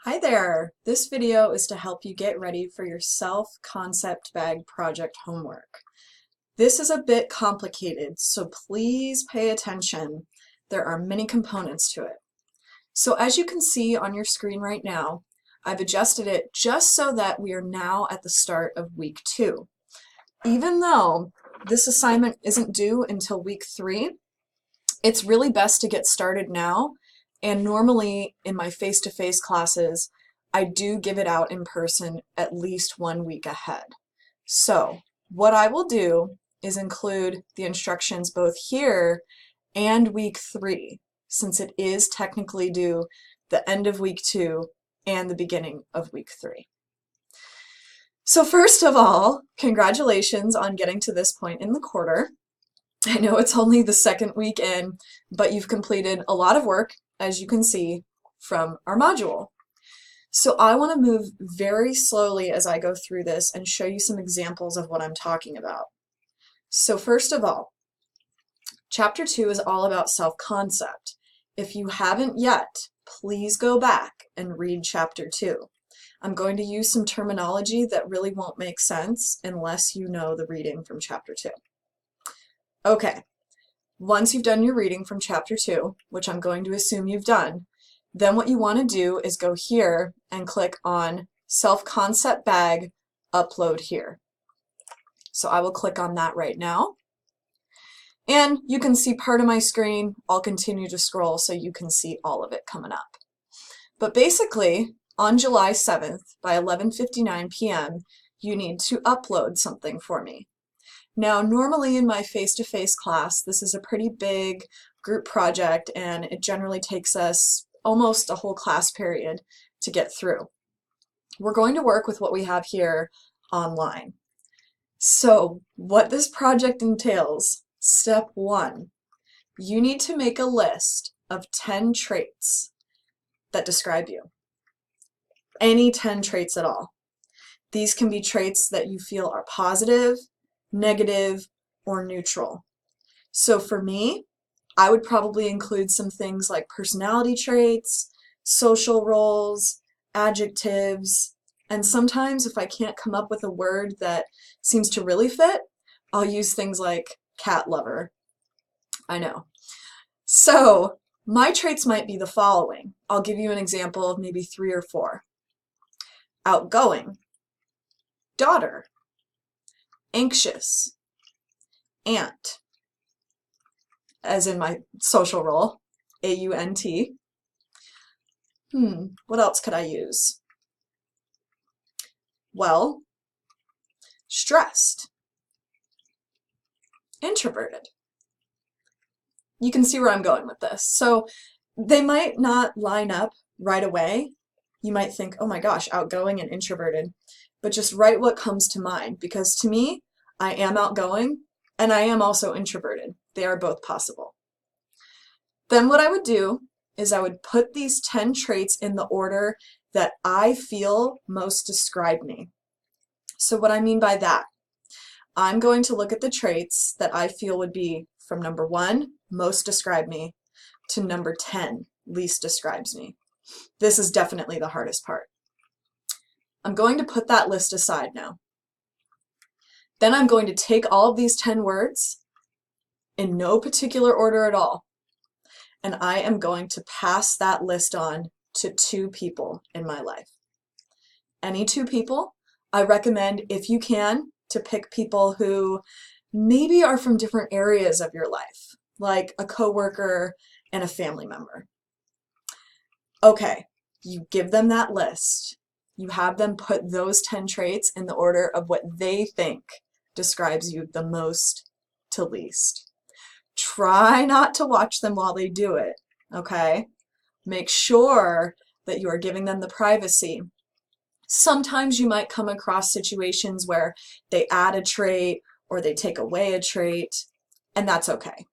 Hi there! This video is to help you get ready for your self-concept bag project homework. This is a bit complicated, so please pay attention. There are many components to it. So as you can see on your screen right now, I've adjusted it just so that we are now at the start of week 2. Even though this assignment isn't due until week 3, it's really best to get started now. And normally in my face-to-face classes, I do give it out in person at least 1 week ahead. So what I will do is include the instructions both here and week 3, since it is technically due the end of week 2 and the beginning of week 3. So first of all, congratulations on getting to this point in the quarter. I know it's only the second week in, but you've completed a lot of work, as you can see from our module. So I want to move very slowly as I go through this and show you some examples of what I'm talking about. So first of all, Chapter 2 is all about self-concept. If you haven't yet, please go back and read Chapter 2. I'm going to use some terminology that really won't make sense unless you know the reading from Chapter 2. Okay, once you've done your reading from Chapter 2, which I'm going to assume you've done, then what you want to do is go here and click on Self-Concept Bag, Upload Here. So I will click on that right now. And you can see part of my screen. I'll continue to scroll so you can see all of it coming up. But basically, on July 7th, by 11:59 p.m., you need to upload something for me. Now, normally in my face-to-face class, this is a pretty big group project and it generally takes us almost a whole class period to get through. We're going to work with what we have here online. So what this project entails, step 1, you need to make a list of 10 traits that describe you. Any 10 traits at all. These can be traits that you feel are positive, negative, or neutral. So for me, I would probably include some things like personality traits, social roles, adjectives, and sometimes if I can't come up with a word that seems to really fit, I'll use things like cat lover. I know. So my traits might be the following. I'll give you an example of maybe 3 or 4. Outgoing, daughter, anxious, aunt, as in my social role, A-U-N-T. What else could I use? Well, stressed, introverted. You can see where I'm going with this. So they might not line up right away. You might think, oh my gosh, outgoing and introverted, but just write what comes to mind, because to me, I am outgoing and I am also introverted. They are both possible. Then what I would do is I would put these 10 traits in the order that I feel most describe me. So what I mean by that, I'm going to look at the traits that I feel would be from number 1, most describe me, to number 10, least describes me. This is definitely the hardest part. I'm going to put that list aside now. Then I'm going to take all of these 10 words in no particular order at all, and I am going to pass that list on to 2 people in my life. Any 2 people. I recommend, if you can, to pick people who maybe are from different areas of your life, like a coworker and a family member. Okay, you give them that list. You have them put those 10 traits in the order of what they think describes you the most to least. Try not to watch them while they do it, okay? Make sure that you are giving them the privacy. Sometimes you might come across situations where they add a trait or they take away a trait, and that's okay.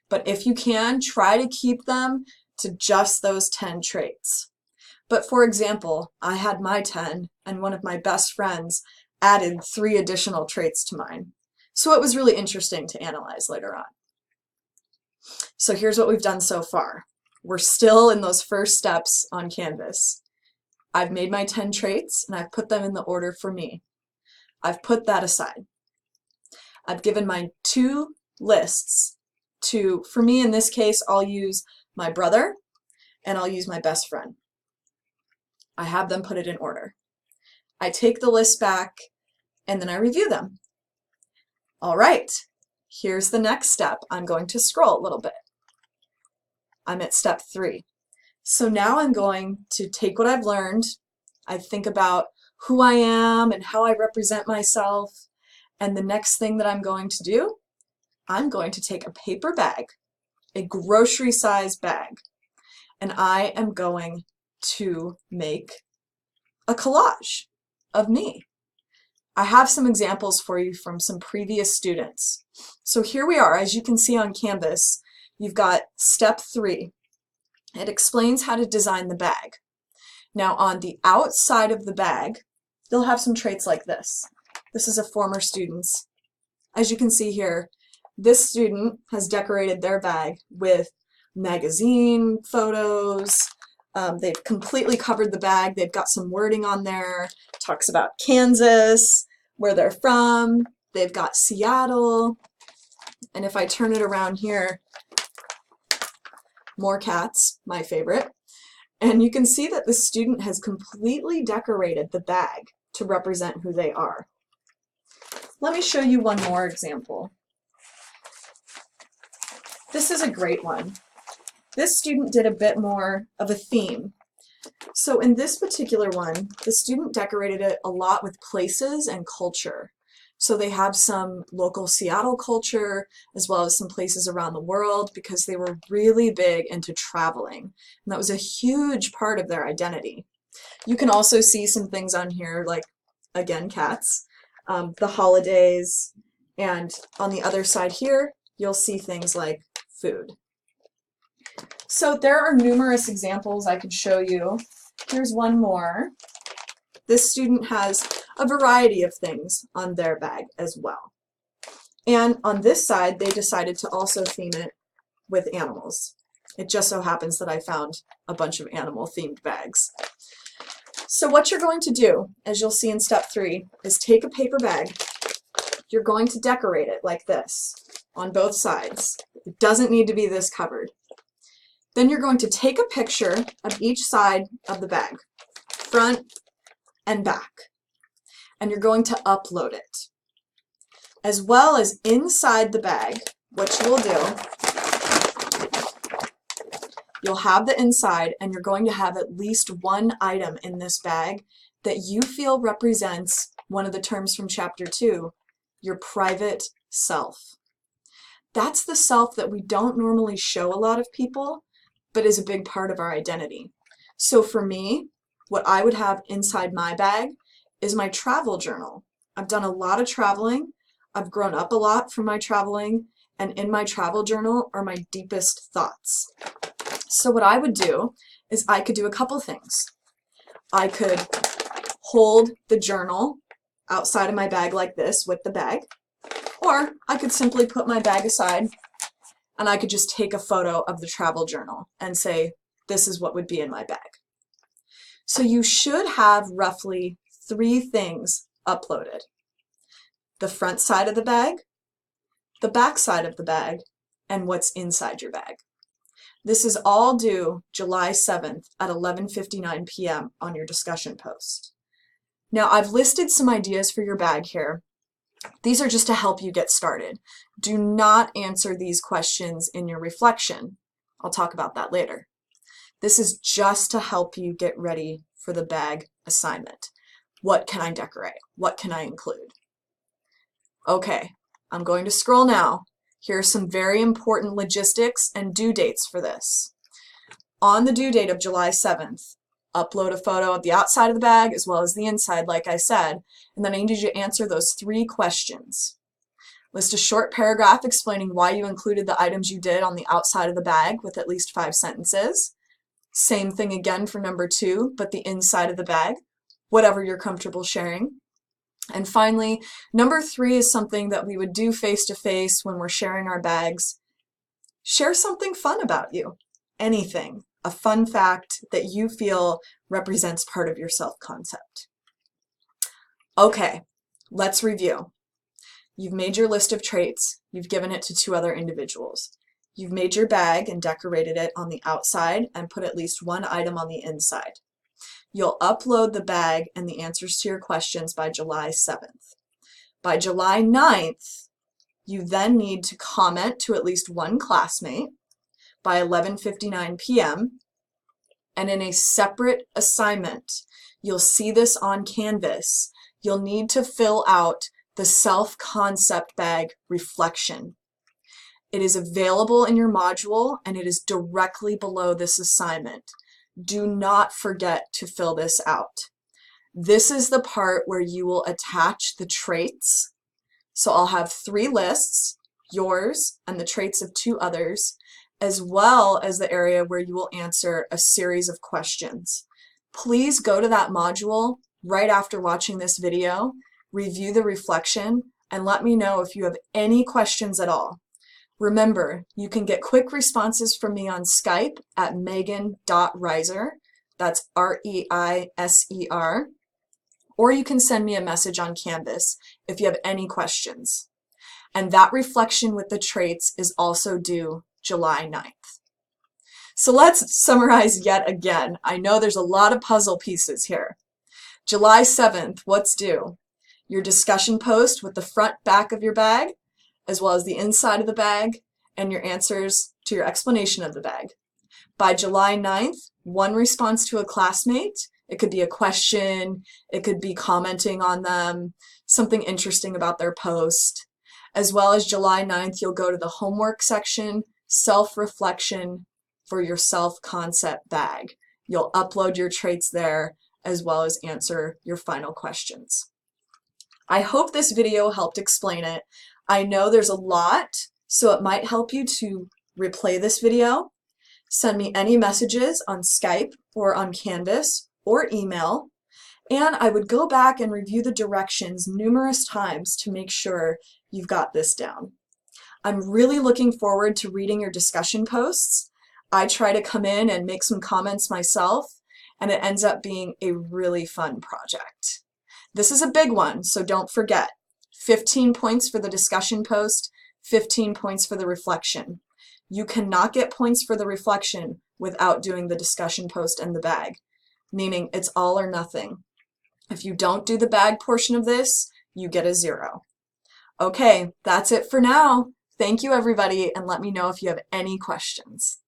But if you can, try to keep them to just those 10 traits. But for example, I had my 10 and one of my best friends added 3 additional traits to mine. So it was really interesting to analyze later on. So here's what we've done so far. We're still in those first steps on Canvas. I've made my 10 traits and I've put them in the order for me. I've put that aside. I've given my 2 lists to, for me in this case, I'll use my brother and I'll use my best friend. I have them put it in order. I take the list back and then I review them. All right, here's the next step. I'm going to scroll a little bit. I'm at step 3. So now I'm going to take what I've learned. I think about who I am and how I represent myself. And the next thing that I'm going to do, I'm going to take a paper bag, a grocery size bag, and I am going to make a collage of me. I have some examples for you from some previous students. So here we are, as you can see on Canvas, you've got step 3. It explains how to design the bag. Now on the outside of the bag, you'll have some traits like this. This is a former student's. As you can see here, this student has decorated their bag with magazine photos. They've completely covered the bag. They've got some wording on there. Talks about Kansas, where they're from. They've got Seattle. And if I turn it around here, more cats, my favorite. And you can see that the student has completely decorated the bag to represent who they are. Let me show you one more example. This is a great one. This student did a bit more of a theme. So in this particular one, the student decorated it a lot with places and culture. So they have some local Seattle culture as well as some places around the world because they were really big into traveling. And that was a huge part of their identity. You can also see some things on here like, again, cats, the holidays, and on the other side here, you'll see things like food. So there are numerous examples I could show you. Here's one more. This student has a variety of things on their bag as well. And on this side, they decided to also theme it with animals. It just so happens that I found a bunch of animal-themed bags. So what you're going to do, as you'll see in step 3, is take a paper bag. You're going to decorate it like this on both sides. It doesn't need to be this covered. Then you're going to take a picture of each side of the bag, front and back, and you're going to upload it. As well as inside the bag, what you will do, you'll have the inside and you're going to have at least one item in this bag that you feel represents one of the terms from chapter 2, your private self. That's the self that we don't normally show a lot of people, but is a big part of our identity. So for me, what I would have inside my bag is my travel journal. I've done a lot of traveling. I've grown up a lot from my traveling, and in my travel journal are my deepest thoughts. So what I would do is I could do a couple things. I could hold the journal outside of my bag like this with the bag, or I could simply put my bag aside and I could just take a photo of the travel journal and say, this is what would be in my bag. So you should have roughly 3 things uploaded. The front side of the bag, the back side of the bag, and what's inside your bag. This is all due July 7th at 11:59 p.m. on your discussion post. Now I've listed some ideas for your bag here. These are just to help you get started. Do not answer these questions in your reflection. I'll talk about that later. This is just to help you get ready for the bag assignment. What can I decorate? What can I include? Okay, I'm going to scroll now. Here are some very important logistics and due dates for this. On the due date of July 7th, upload a photo of the outside of the bag as well as the inside, like I said, and then I need you to answer those 3 questions. List a short paragraph explaining why you included the items you did on the outside of the bag with at least 5 sentences. Same thing again for number 2, but the inside of the bag, whatever you're comfortable sharing. And finally, number 3 is something that we would do face-to-face when we're sharing our bags. Share something fun about you. Anything. A fun fact that you feel represents part of your self-concept. Okay, let's review. You've made your list of traits. You've given it to 2 other individuals. You've made your bag and decorated it on the outside and put at least 1 item on the inside. You'll upload the bag and the answers to your questions by July 7th. By July 9th, you then need to comment to at least 1 classmate by 11:59 p.m. And in a separate assignment, you'll see this on Canvas, you'll need to fill out the self-concept bag reflection. It is available in your module and it is directly below this assignment. Do not forget to fill this out. This is the part where you will attach the traits. So I'll have 3 lists, yours and the traits of 2 others, as well as the area where you will answer a series of questions. Please go to that module right after watching this video, review the reflection, and let me know if you have any questions at all. Remember, you can get quick responses from me on Skype at megan.reiser, that's R-E-I-S-E-R, or you can send me a message on Canvas if you have any questions. And that reflection with the traits is also due July 9th. So let's summarize yet again. I know there's a lot of puzzle pieces here. July 7th, what's due? Your discussion post with the front, back of your bag, as well as the inside of the bag, and your answers to your explanation of the bag. By July 9th, 1 response to a classmate. It could be a question, it could be commenting on them, something interesting about their post. As well as July 9th, you'll go to the homework section, self-reflection for your self-concept bag. You'll upload your traits there as well as answer your final questions. I hope this video helped explain it. I know there's a lot, so it might help you to replay this video. Send me any messages on Skype or on Canvas or email, and I would go back and review the directions numerous times to make sure you've got this down. I'm really looking forward to reading your discussion posts. I try to come in and make some comments myself, and it ends up being a really fun project. This is a big one, so don't forget. 15 points for the discussion post, 15 points for the reflection. You cannot get points for the reflection without doing the discussion post and the bag, meaning it's all or nothing. If you don't do the bag portion of this, you get a 0. Okay, that's it for now. Thank you, everybody, and let me know if you have any questions.